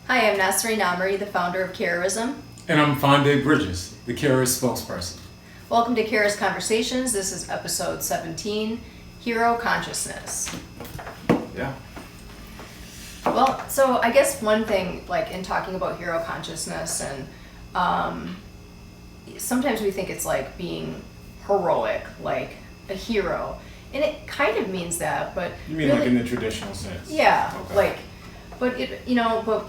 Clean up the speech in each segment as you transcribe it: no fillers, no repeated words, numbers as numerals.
Hi, I'm Nasreen Amri, the founder of Carrorism. And I'm Fonde Bridges, the Carrorist spokesperson. Welcome to Carrorist Conversations. This is episode 17, Hero Consciousness. Yeah. Well, so I guess one thing, like in talking about hero consciousness, and sometimes we think it's like being heroic, like a hero. And it kind of means that, but You mean really, like in the traditional sense? yeah, Okay. like, but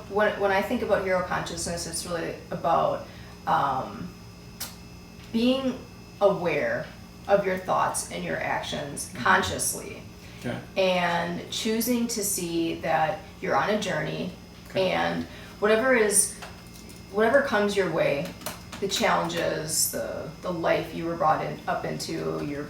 when I think about hero consciousness, it's really about being aware of your thoughts and your actions consciously, Okay. and choosing to see that you're on a journey, Okay. and whatever comes your way, the challenges, the life you were up into, your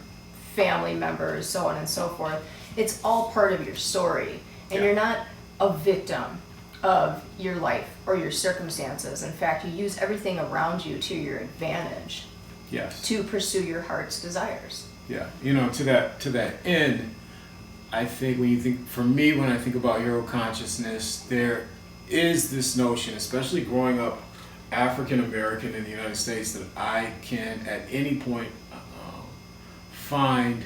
family members, so on and so forth, it's all part of your story, and Yeah. you're not a victim of your life or your circumstances. In fact, you use everything around you to your advantage Yes. to pursue your heart's desires. Yeah. To that end, I think when I think about hero consciousness, there is this notion, especially growing up African American in the United States, that I can at any point find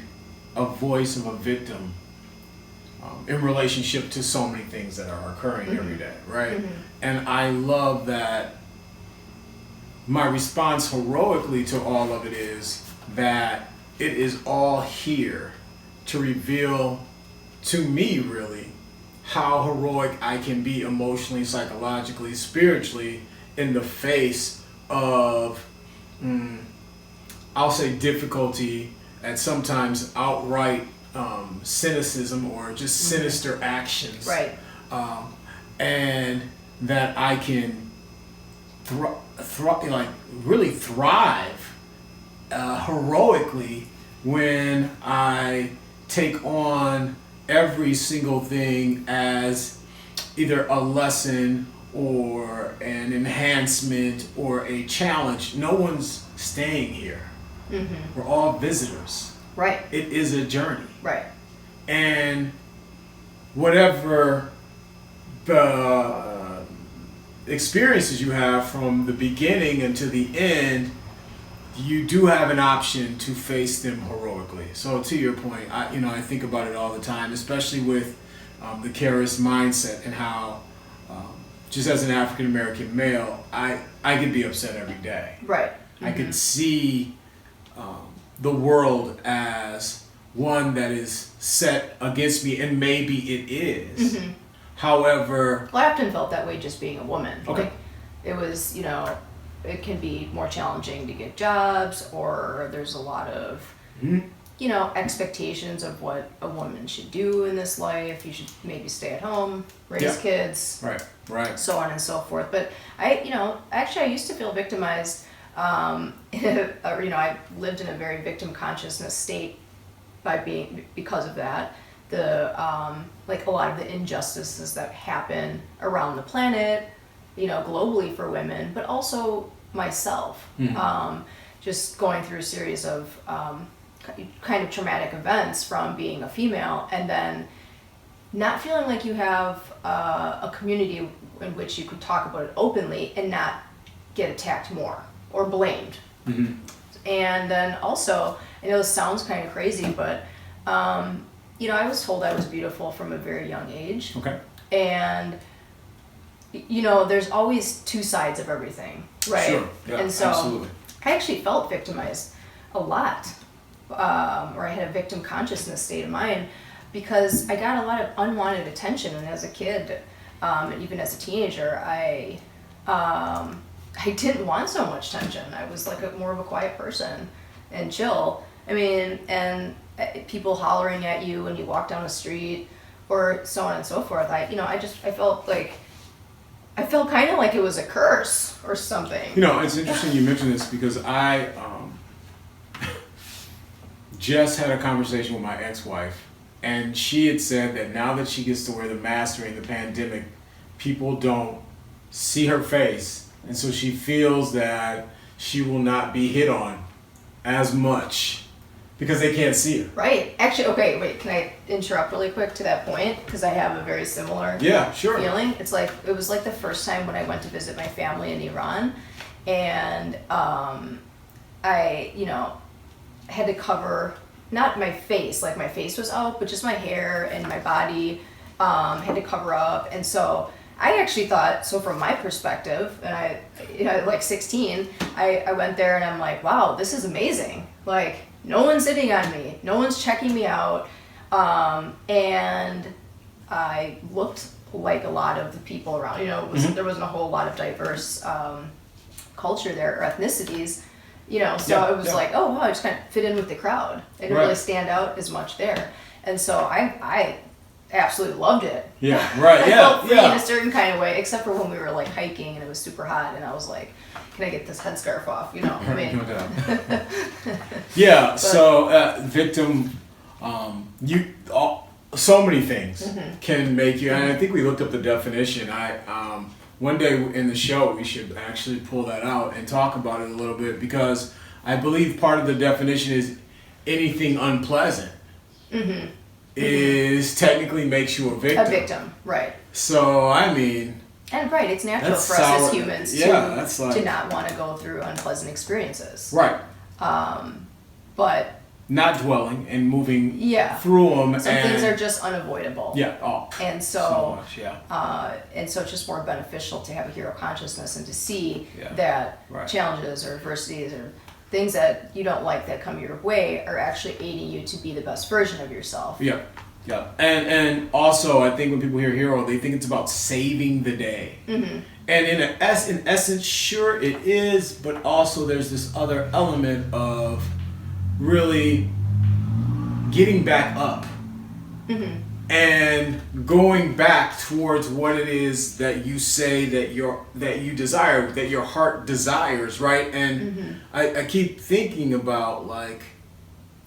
a voice of a victim in relationship to so many things that are occurring every day, right? Mhm. And I love that my response heroically to all of it is that it is all here to reveal to me, really, how heroic I can be emotionally, psychologically, spiritually in the face of, I'll say, difficulty, and sometimes outright cynicism or just sinister actions. Right. And that I can really thrive heroically when I take on every single thing as either a lesson or an enhancement or a challenge. No one's staying here. Mm-hmm. We're all visitors. Right. It is a journey. Right. And whatever the experiences you have from the beginning until the end, you do have an option to face them heroically. So to your point, I think about it all the time, especially with the Carrorist mindset and how, just as an African American male, I could be upset every day. Right. I could see the world as one that is set against me, and maybe it is. Mm-hmm. However, Well, I often felt that way just being a woman. Okay. Like, it was, it can be more challenging to get jobs, or there's a lot of, expectations of what a woman should do in this life. You should maybe stay at home, raise Yeah. kids, right, so on and so forth. But I used to feel victimized. I lived in a very victim consciousness state because of that. A lot of the injustices that happen around the planet, globally for women, but also myself. Just going through a series of kind of traumatic events from being a female, and then not feeling like you have a community in which you could talk about it openly and not get attacked more or blamed. Mm-hmm. And then also, I know this sounds kind of crazy, but I was told I was beautiful from a very young age. Okay. And there's always two sides of everything, right? Sure. Yeah, and so absolutely. I actually felt victimized a lot, or I had a victim consciousness state of mind, because I got a lot of unwanted attention. And as a kid, and even as a teenager, I didn't want so much attention. I was like more of a quiet person and chill. I mean, and people hollering at you when you walk down the street, or so on and so forth. I felt kind of like it was a curse or something. It's interesting you mention this, because I just had a conversation with my ex-wife, and she had said that now that she gets to wear the mask during the pandemic, people don't see her face, and so she feels that she will not be hit on as much because they can't see it. Right. Actually, okay, wait, can I interrupt really quick to that point? Because I have a very similar feeling. It's like, it was like the first time when I went to visit my family in Iran, and I, had to cover, not my face, like my face was out, but just my hair and my body had to cover up. And so I actually thought, so from my perspective, and I, like 16, I went there and I'm like, wow, this is amazing. Like, no one's sitting on me, no one's checking me out. And I looked like a lot of the people around, there wasn't a whole lot of diverse culture there, or ethnicities, so it was like, oh wow, I just kind of fit in with the crowd. I didn't really stand out as much there. And so I absolutely loved it. Yeah, right, I felt free in a certain kind of way, except for when we were like hiking and it was super hot and I was like, can I get this headscarf off? I mean. Yeah, so victim, so many things can make you, and I think we looked up the definition. One day in the show, we should actually pull that out and talk about it a little bit, because I believe part of the definition is anything unpleasant is technically makes you a victim. A victim, right. So, I mean... And right, it's natural for us as humans to not want to go through unpleasant experiences. Right. But... Not dwelling and moving through them. Some things are just unavoidable. Yeah. Oh. And so much, yeah. And so it's just more beneficial to have a hero consciousness and to see that challenges or adversities or things that you don't like that come your way are actually aiding you to be the best version of yourself. Yeah. Yeah. And also, I think when people hear hero, they think it's about saving the day. Mm-hmm. And in essence, sure it is, but also there's this other element of really getting back up and going back towards what it is that you say that you desire, that your heart desires, right? And I keep thinking about, like,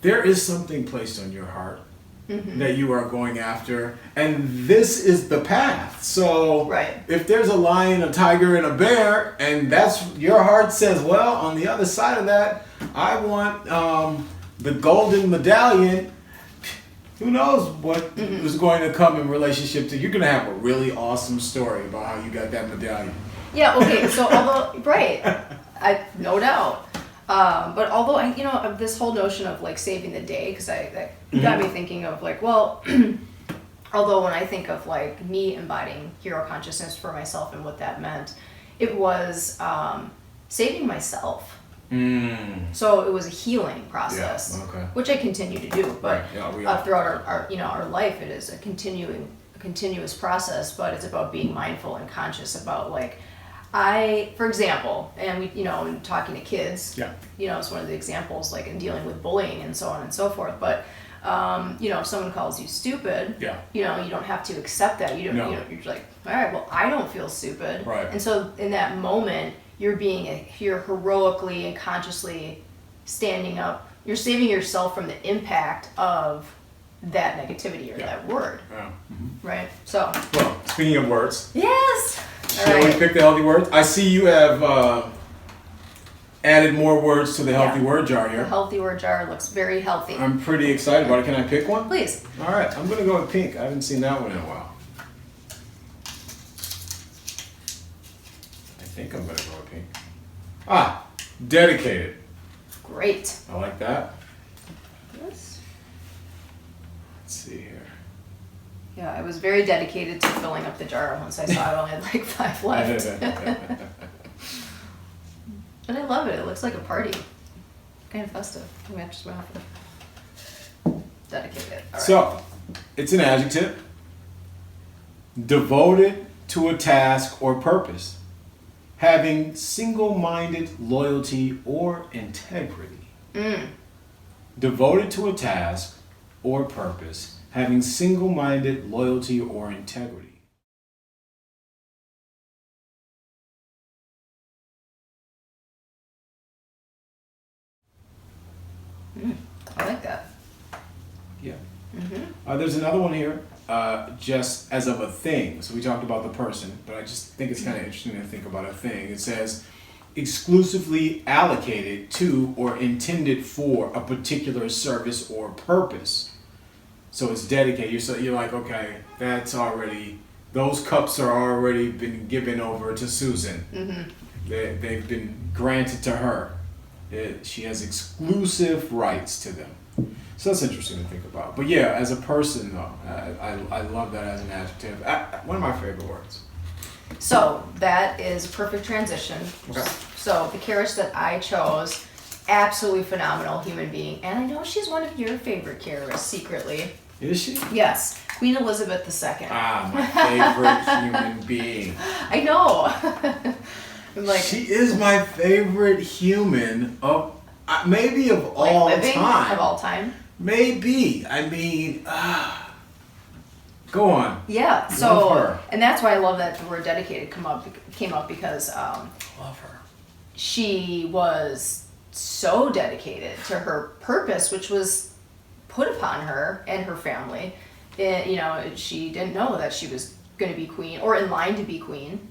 there is something placed on your heart that you are going after, and this is the path. So if there's a lion, a tiger, and a bear, and that's your heart says, well, on the other side of that, I want the golden medallion. Who knows what is going to come in relationship to? You're going to have a really awesome story about how you got that medallion. Yeah. Okay. So although I no doubt. But although this whole notion of like saving the day, because that got me thinking of like, well, although when I think of like me embodying hero consciousness for myself and what that meant, it was saving myself. So it was a healing process, which I continue to do. But throughout our life, it is a continuous process. But it's about being mindful and conscious about like. For example, and we, in talking to kids, it's one of the examples, like in dealing with bullying and so on and so forth. But, if someone calls you stupid, you don't have to accept that. You're like, all right, well, I don't feel stupid. Right. And so in that moment, you're heroically and consciously standing up. You're saving yourself from the impact of that negativity or that word. Yeah. Right? So. Well, speaking of words. Yes! Shall we pick the healthy words? I see you have added more words to the healthy word jar here. The healthy word jar looks very healthy. I'm pretty excited about it. Can I pick one? Please. All right. I'm going to go with pink. I haven't seen that one in a while. I think I'm going to go with pink. Dedicated. Great. I like that. Yes. Let's see here. Yeah, I was very dedicated to filling up the jar once I saw it only had like 5 left. And I love it. It looks like a party. Kind of festive. It matches my outfit. Dedicated. All right. So, it's an adjective. Devoted to a task or purpose. Having single-minded loyalty or integrity. Devoted to a task or purpose. Having single-minded loyalty or integrity. I like that. Yeah. There's another one here, just as of a thing. So we talked about the person, but I just think it's kind of interesting to think about a thing. It says, exclusively allocated to or intended for a particular service or purpose. So it's dedicated. So you're like, okay, that's already, those cups are already been given over to Susan. Mm-hmm. They've been granted to her. She has exclusive rights to them. So that's interesting to think about. But yeah, as a person though, I love that as an adjective. One of my favorite words. So that is a perfect transition. Okay. So the Carrorist that I chose, absolutely phenomenal human being. And I know she's one of your favorite Carrorists secretly. Is she? Yes, Queen Elizabeth II. Ah, my favorite human being. I know. I'm like, She is my favorite human of maybe of like all living time. of all time. Maybe. I mean, go on. Yeah. Love So, her. and that's why I love that the word dedicated came up because Love her. she was so dedicated to her purpose, which was put upon her and her family. She didn't know that she was going to be queen or in line to be queen.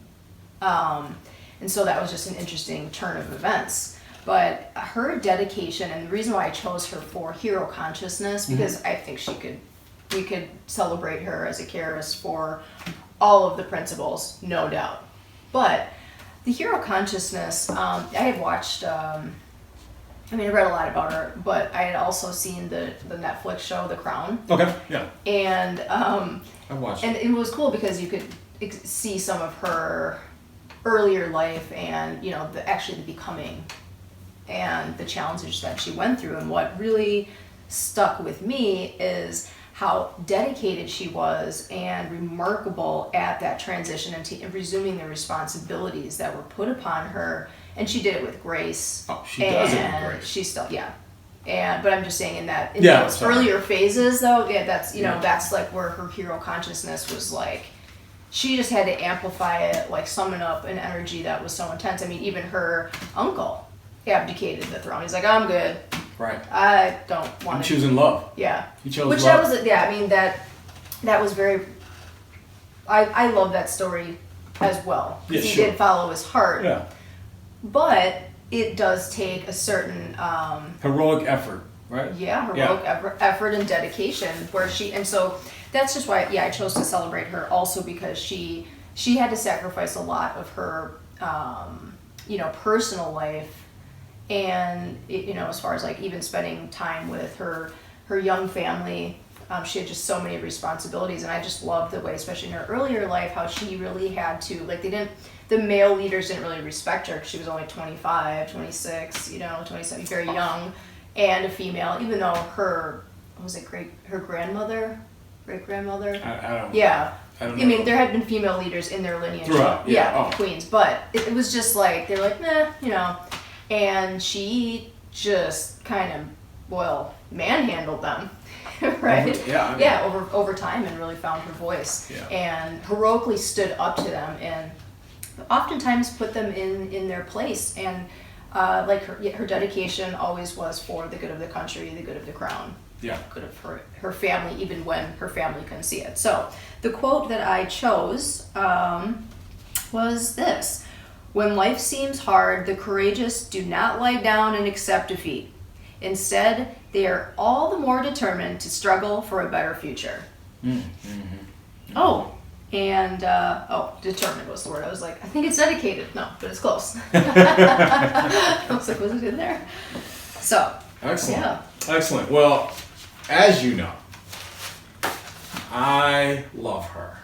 And so that was just an interesting turn of events. But her dedication, and the reason why I chose her for hero consciousness, because I think we could celebrate her as a Carrorist for all of the principles, no doubt. But the hero consciousness, I had watched, I read a lot about her, but I had also seen the Netflix show, The Crown. Okay, yeah. And I watched and it. it was cool because you could see some of her earlier life and, the becoming and the challenges that she went through. And what really stuck with me is how dedicated she was and remarkable at that transition and resuming the responsibilities that were put upon her. And she did it with grace. Oh, she does it with And grace. She's still, yeah. But I'm just saying in Yeah, those sorry. earlier phases though, that's, Yeah. that's like where her hero consciousness was like, she just had to amplify it, like summon up an energy that was so intense. I mean, even her uncle abdicated the throne. He's like, I'm good. Right. I don't want I'm to. choosing love. Yeah. He chose Which love. that was very, I love that story as well. Yeah, He sure. did follow his heart. Yeah. But it does take a certain, Heroic effort, right? heroic effort and dedication and so that's just why, I chose to celebrate her also because she had to sacrifice a lot of her, personal life and, as far as like even spending time with her young family. She had just so many responsibilities and I just loved the way, especially in her earlier life, how she really had to, like the male leaders didn't really respect her because she was only 25, 26, 27, very young, and a female, even though her great-grandmother? I don't. Yeah. I don't I mean, there had been female leaders in their lineage. Throughout, yeah. Oh. Queens, but it was just like, they were like, nah, and she just kind of, manhandled them. Right? Over time and really found her voice and heroically stood up to them and oftentimes put them in their place and her dedication always was for the good of the country, the good of the crown, good of her family, even when her family couldn't see it. So the quote that I chose was this: "When life seems hard, the courageous do not lie down and accept defeat. Instead, they are all the more determined to struggle for a better future." Mm-hmm. Oh, and determined was the word. I was like, I think it's dedicated. No, but it's close. I was like, was it in there? So. Excellent. Yeah. Excellent. Well, as you know, I love her.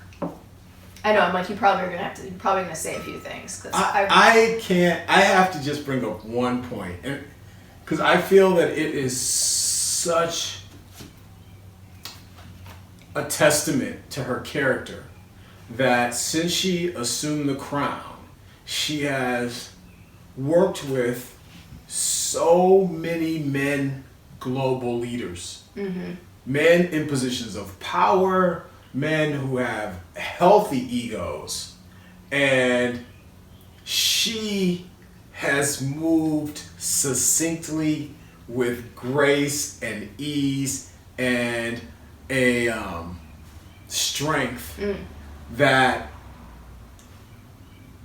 I know. I'm like, you're probably gonna say a few things. Cause I can't. I have to just bring up one point, and because I feel that it is such a testament to her character that since she assumed the crown, she has worked with so many men, global leaders, men in positions of power, men who have healthy egos, and she has moved succinctly with grace and ease and a strength that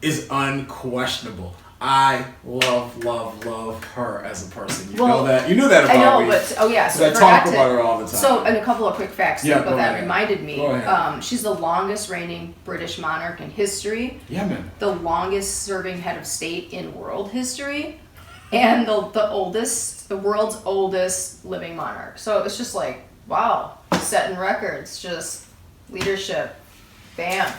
is unquestionable. I love her as a person. You know that. You knew that about I know, me. but I I talk about her all the time. So, and a couple of quick facts Yeah, about go that ahead. reminded me. Go ahead. She's the longest reigning British monarch in history. Yeah, man. The longest serving head of state in world history, and the world's oldest living monarch. So it's just like, wow, setting records, just leadership, bam.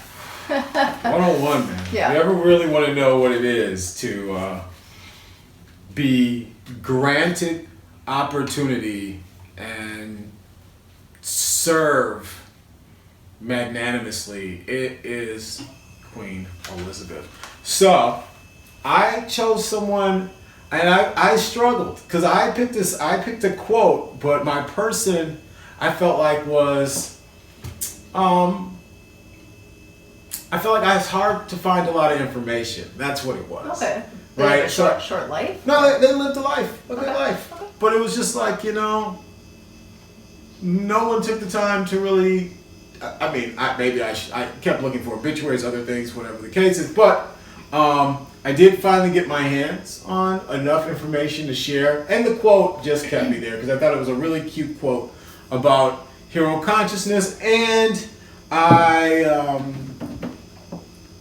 101, man. Yeah. If you ever really want to know what it is to be granted opportunity and serve magnanimously, it is Queen Elizabeth. So I chose someone, and I struggled because I picked a quote, but my person I felt like was I felt like it's hard to find a lot of information. That's what it was. Okay. Right. A short life. No, they lived a life, a good Okay. life. Okay. But it was just like, no one took the time to really. I mean, I kept looking for obituaries, other things, whatever the case is. But I did finally get my hands on enough information to share, and the quote just kept me there because I thought it was a really cute quote about hero consciousness, and I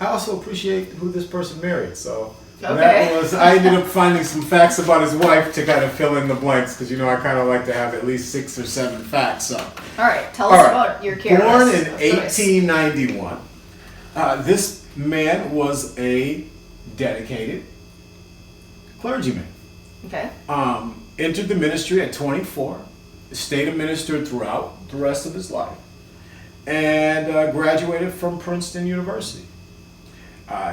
also appreciate who this person married. So Okay. I ended up finding some facts about his wife to kind of fill in the blanks because I kind of like to have at least 6 or 7 facts. So. All right. Tell us about your Carrorist. Born in of choice. 1891, this man was a dedicated clergyman. Okay. Entered the ministry at 24, stayed a minister throughout the rest of his life, and graduated from Princeton University.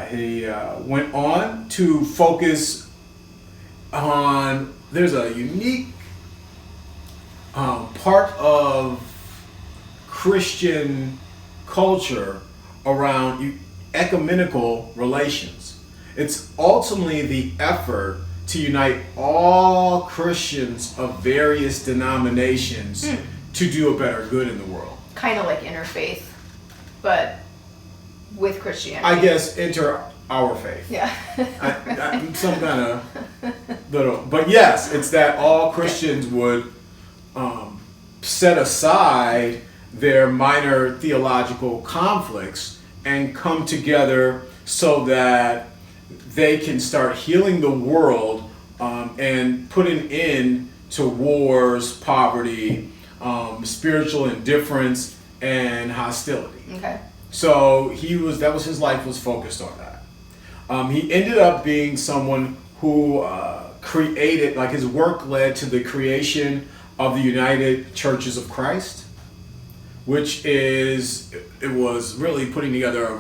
He went on to focus on, there's a unique part of Christian culture around ecumenical relations. It's ultimately the effort to unite all Christians of various denominations to do a better good in the world. Kind of like interfaith, but with Christianity. I guess enter our faith. Yeah. Some kind of little, but yes, it's that all Christians would set aside their minor theological conflicts and come together so that they can start healing the world and putting an end to wars, poverty, spiritual indifference, and hostility. Okay. So that was his life was focused on that. He ended up being someone who created, like his work led to the creation of the United Churches of Christ, which it was really putting together a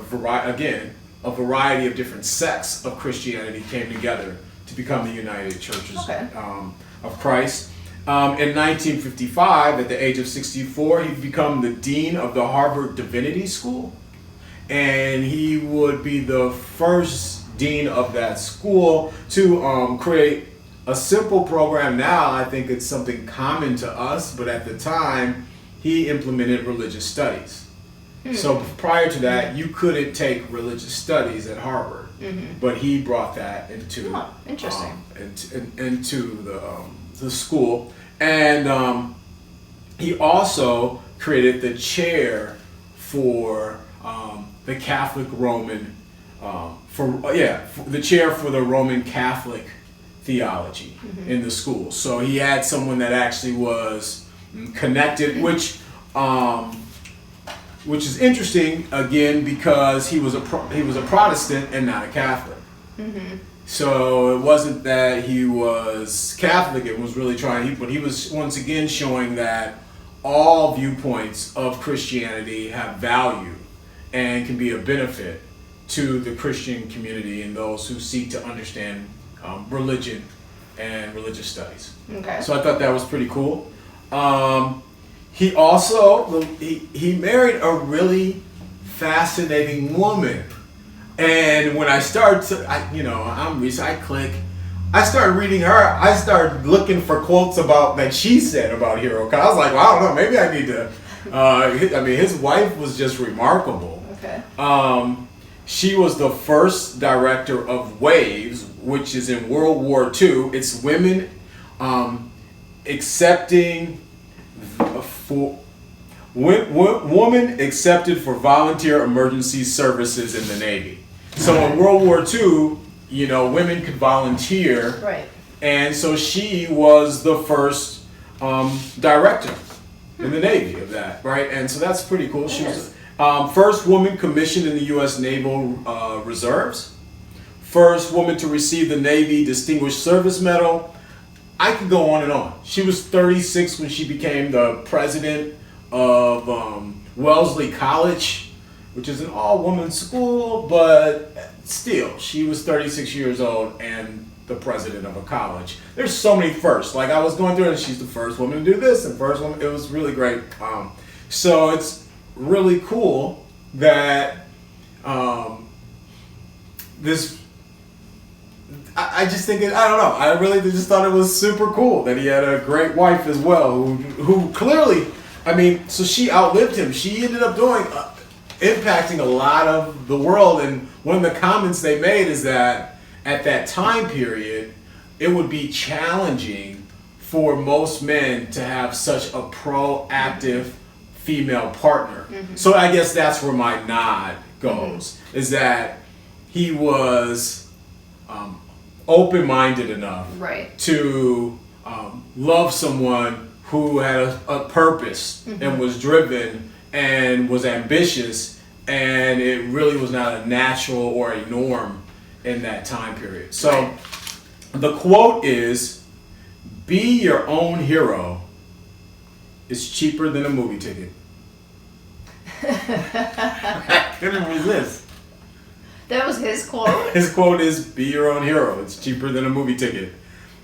variety of different sects of Christianity came together to become the United Churches of Christ. In 1955, at the age of 64, he'd become the dean of the Harvard Divinity School, and he would be the first dean of that school to create a simple program. Now I think it's something common to us, but at the time he implemented religious studies. So prior to that, you couldn't take religious studies at Harvard, but he brought that into into the school, and he also created the chair for the Catholic Roman the chair for the Roman Catholic theology in the school. So he had someone that actually was connected, which is interesting again because he was a Protestant and not a Catholic. So it wasn't that he was Catholic; it was really but he was once again showing that all viewpoints of Christianity have value and can be a benefit to the Christian community and those who seek to understand religion and religious studies. Okay. So I thought that was pretty cool. He also he married a really fascinating woman, and when I started I started reading her. I started looking for quotes that she said about hero. Cause I was like, well, I don't know, maybe I need to. His wife was just remarkable. Okay. She was the first director of WAVES, which is in World War II. It's women accepting for woman accepted for volunteer emergency services in the Navy. So in World War II, you know, women could volunteer, Right. and so she was the first director in the Navy of that, right? And so that's pretty cool. She was first woman commissioned in the U.S. Naval Reserves, first woman to receive the Navy Distinguished Service Medal. I could go on and on. She was 36 when she became the president of Wellesley College, which is an all-woman school, but still, she was 36 years old and the president of a college. There's so many firsts. Like, I was going through it, and she's the first woman to do this, and first woman. It was really great. So it's really cool that this. I just think I don't know. I really just thought it was super cool that he had a great wife as well, who clearly, I mean, so she outlived him. She ended up doing, impacting a lot of the world. And one of the comments they made is that at that time period, it would be challenging for most men to have such a proactive female partner. Mm-hmm. So I guess that's where my nod goes, is that he was open-minded enough to love someone who had a purpose and was driven and was ambitious, and it really was not a natural or a norm in that time period. So the quote is, "Be your own hero. It's cheaper than a movie ticket." I couldn't resist. That was his quote? His quote is, "Be your own hero. It's cheaper than a movie ticket."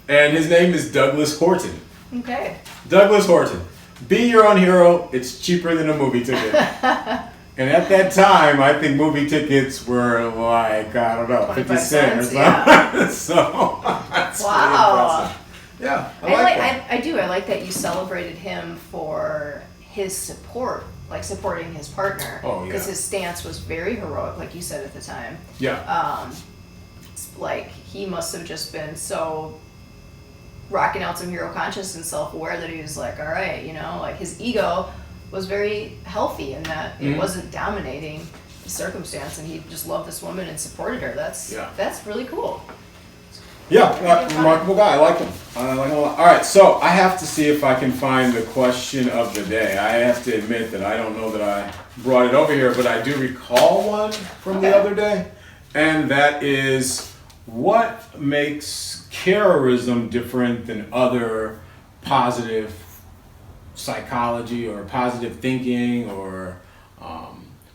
And his name is Douglas Horton. Okay. Douglas Horton. Be your own hero. It's cheaper than a movie ticket. And at that time, I think movie tickets were like, I don't know, 50 cents or something. Yeah. So, that's wow. Pretty impressive. Yeah, I like that. I do. I like that you celebrated him for his support, like supporting his partner. Oh, yeah. Because his stance was very heroic, like you said at the time. Yeah. Like, he must have just been so rocking out some hero conscious and self-aware that he was like, all right, you know, like his ego was very healthy in that it wasn't dominating the circumstance, and he just loved this woman and supported her. That's really cool. Yeah, remarkable guy. I like him. I like him a lot. All right, so I have to see if I can find the question of the day. I have to admit that I don't know that I brought it over here, but I do recall one from the other day, and that is, what makes Carrorism different than other positive psychology or positive thinking or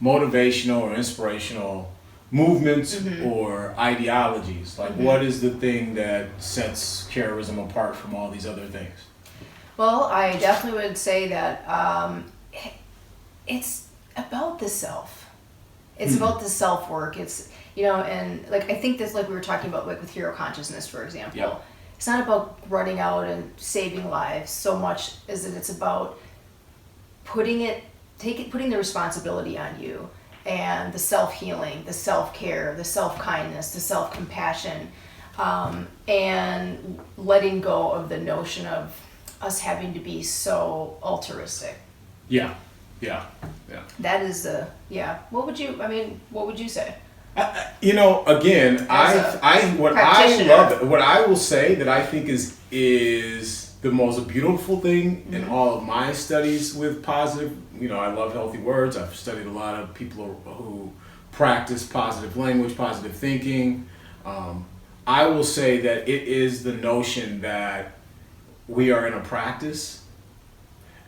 motivational or inspirational movements or ideologies? Like, what is the thing that sets Carrorism apart from all these other things? Well, I definitely would say that it's about the self. It's about the self-work. It's, you know, and like, I think that's like we were talking about, like with hero consciousness, for example. Yep. It's not about running out and saving lives so much as that it's about putting the responsibility on you, and the self-healing, the self-care, the self-kindness, the self-compassion, and letting go of the notion of us having to be so altruistic. Yeah. That is what would you say? You know, again, what I will say that I think is the most beautiful thing in all of my studies with positive. You know, I love healthy words. I've studied a lot of people who practice positive language, positive thinking. I will say that it is the notion that we are in a practice,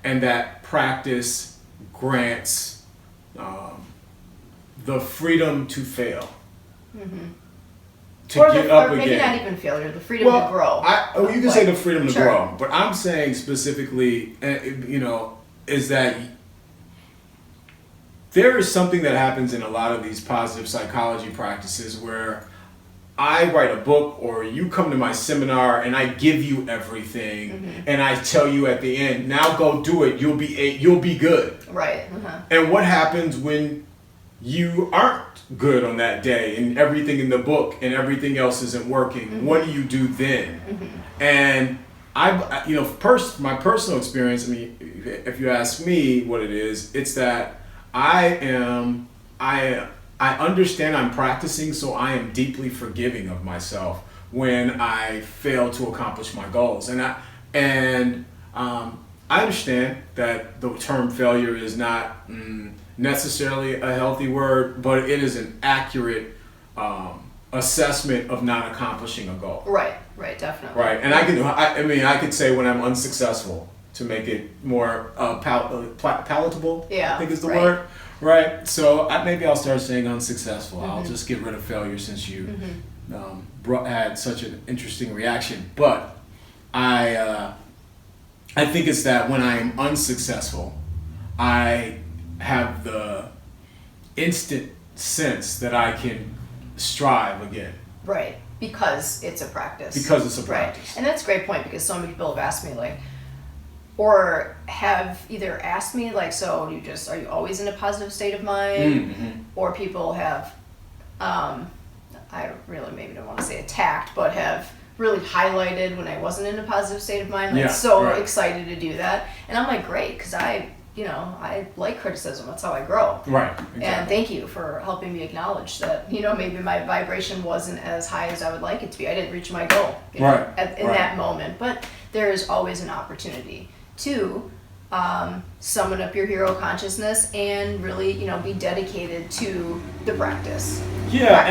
and that practice grants the freedom to fail, to get up again. Maybe not even failure, the freedom to grow. You can say the freedom to grow, but I'm saying specifically, you know, is that there is something that happens in a lot of these positive psychology practices where I write a book, or you come to my seminar and I give you everything, and I tell you at the end, now go do it. You'll be good. Right. And what happens when you aren't good on that day and everything in the book and everything else isn't working, what do you do then? And my personal experience, I mean, if you ask me what it is, it's that I understand I'm practicing, so I am deeply forgiving of myself when I fail to accomplish my goals. And I understand that the term failure is not necessarily a healthy word, but it is an accurate assessment of not accomplishing a goal. Right, definitely. Right, and I could say when I'm unsuccessful to make it more palatable. Yeah, I think is the word. Right, so maybe I'll start saying unsuccessful. I'll just get rid of failure since you had such an interesting reaction. But I think it's that when I am unsuccessful, I have the instant sense that I can strive again. Right, because it's a practice. Because it's a practice. Right. And that's a great point, because so many people have asked me, like, or have either asked me, like, so are you always in a positive state of mind? Or people have, I really maybe don't want to say attacked, but have really highlighted when I wasn't in a positive state of mind, like excited to do that. And I'm like, great, because I like criticism. That's how I grow. Right. Exactly. And thank you for helping me acknowledge that, maybe my vibration wasn't as high as I would like it to be. I didn't reach my goal in that moment. But there is always an opportunity to summon up your hero consciousness and really, be dedicated to the practice. Yeah,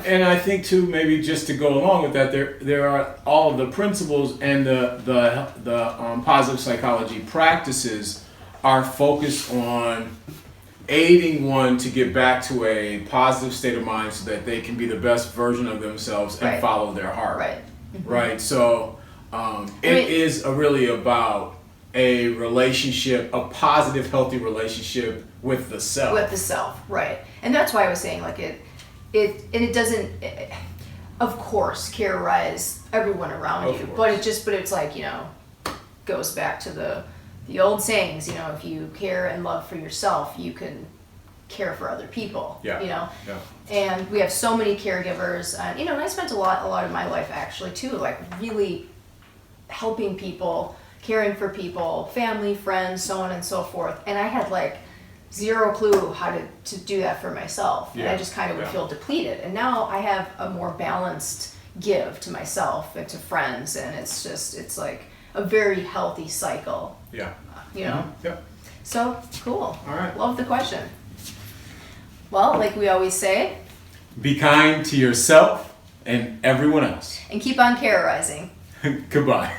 and I think too, maybe just to go along with that, there are all of the principles and the positive psychology practices are focused on aiding one to get back to a positive state of mind so that they can be the best version of themselves and follow their heart. Right. Right. So it is really about a relationship, a positive, healthy relationship with the self. With the self, right. And that's why I was saying, like, it doesn't, of course, terrorize everyone around you, but it's like, goes back to the old sayings, if you care and love for yourself, you can care for other people. Yeah. And we have so many caregivers, and I spent a lot of my life actually too, like really helping people, caring for people, family, friends, so on and so forth. And I had like zero clue how to do that for myself. And I just kind of would feel depleted. And now I have a more balanced give to myself and to friends, and it's like a very healthy cycle. Yeah. Yeah. So cool. All right. Love the question. Well, like we always say, be kind to yourself and everyone else. And keep on terrorizing. Goodbye.